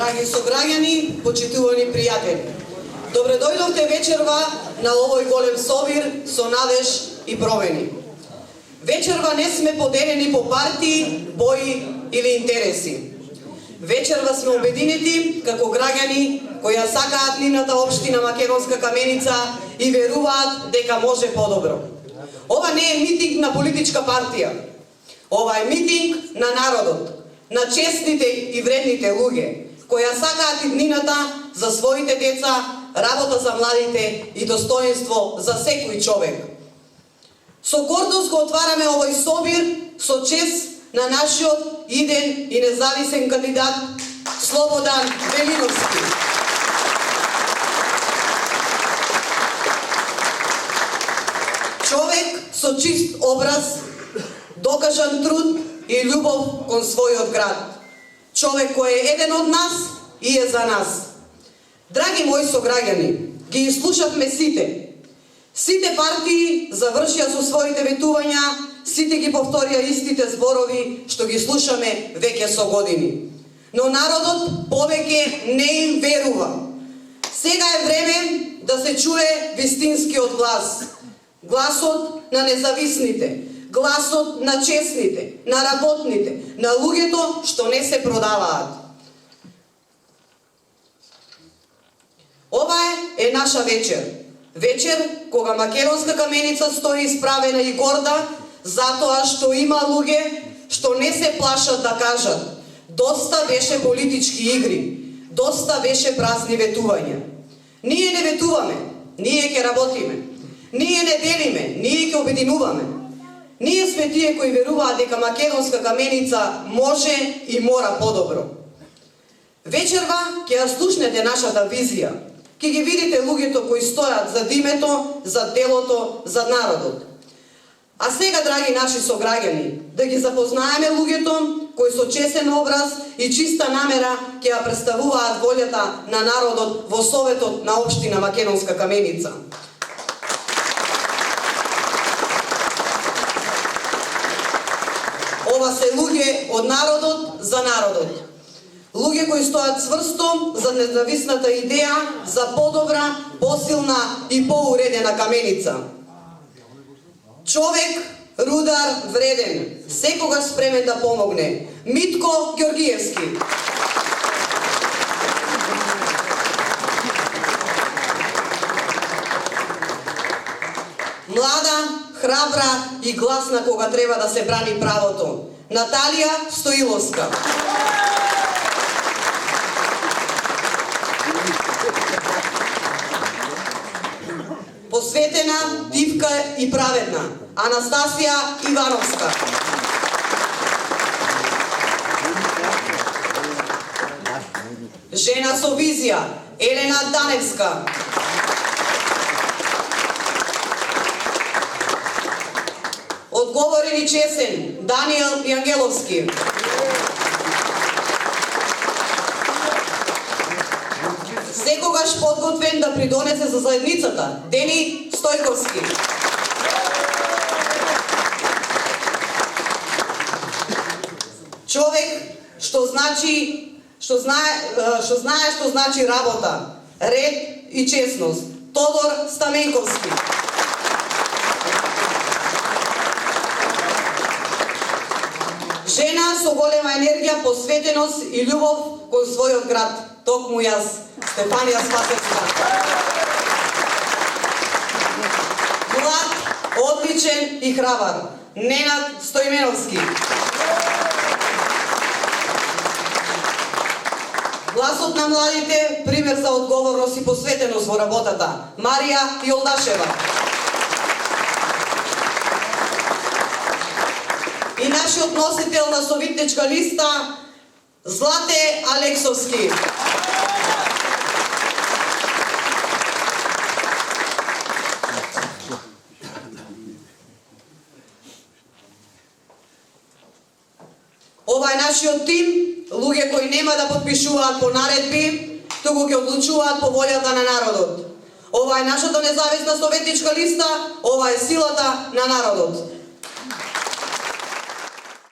Драги сограѓани, почитувани пријатели, добре дојдовте вечерва на овој голем собир со надеж и промени. Вечерва не сме поделени по партии, бои или интереси. Вечерва сме обединети како граѓани кои ја сакаат нивната општина Македонска Каменица и веруваат дека може подобро. Ова не е митинг на политичка партија. Ова е митинг на народот, на честните и вредните луѓе, кои ја сакаат иднината за своите деца, работа за младите и достоинство за секој човек. Со гордост го отвараме овој собир со чест на нашиот иден и независен кандидат Слободан Велиновски. Човек со чист образ, докажан труд и љубов кон својот град. Човек кој е еден од нас и е за нас. Драги мои сограѓани, ги изслушавме сите. Сите партии завршија со своите ветувања, сите ги повторија истите зборови што ги слушаме веќе со години. Но народот повеќе не им верува. Сега е време да се чуе вистинскиот глас. Гласот на независните, гласот на честните, на работните, на луѓето што не се продаваат. Ова е наша вечер. Вечер кога Македонска Каменица стои исправена и горда затоа што има луѓе што не се плашат да кажат: доста беше политички игри, доста беше празни ветувања. Ние не ветуваме, ние ќе работиме. Ние не делиме, ние ќе обединуваме. Ние сме тие кои веруваат дека Македонска Каменица може и мора подобро. Вечерва ќе ја слушнете нашата визија. Ќе ги видите луѓето кои стојат за името, за делото, за народот. А сега, драги наши сограѓани, да ги запознаеме луѓето кои со честен образ и чиста намера ќе ја представуваат волјата на народот во Советот на општина Македонска Каменица. Ова се луѓе од народот за народот. Луѓе кои стојат цврсто за независната идеја за подобра, посилна и поуредена Каменица. Човек, рудар, вреден, секогаш спремен да помогне. Митко Ѓоргиевски. Млада, храбра и гласна кога треба да се брани правото. Наталија Стоиловска. Посветена, дивка и праведна Анастасија Ивановска. Жена со визија Елена Даневска. Одговорен и чесен Даниел Јангеловски. Секогаш подготвен да придонесе за заедницата Дени Стојковски. Човек што знае што значи работа, ред и честност Тодор Стаменковски. Жена со голема енергија, посветеност и љубов кон својот град, токму јас, Стефанија Спасевска. Млад, одличен и храбар Ненад Стоименовски. Гласот на младите, пример за одговорност и посветеност во работата Марија Јолдашева. И нашиот носител на советничка листа Злате Алексовски. Ова е нашиот тим, луѓе кои нема да подпишуваат по наредби, туку ќе одлучуваат по волјата на народот. Ова е нашата независна советничка листа, ова е силата на народот.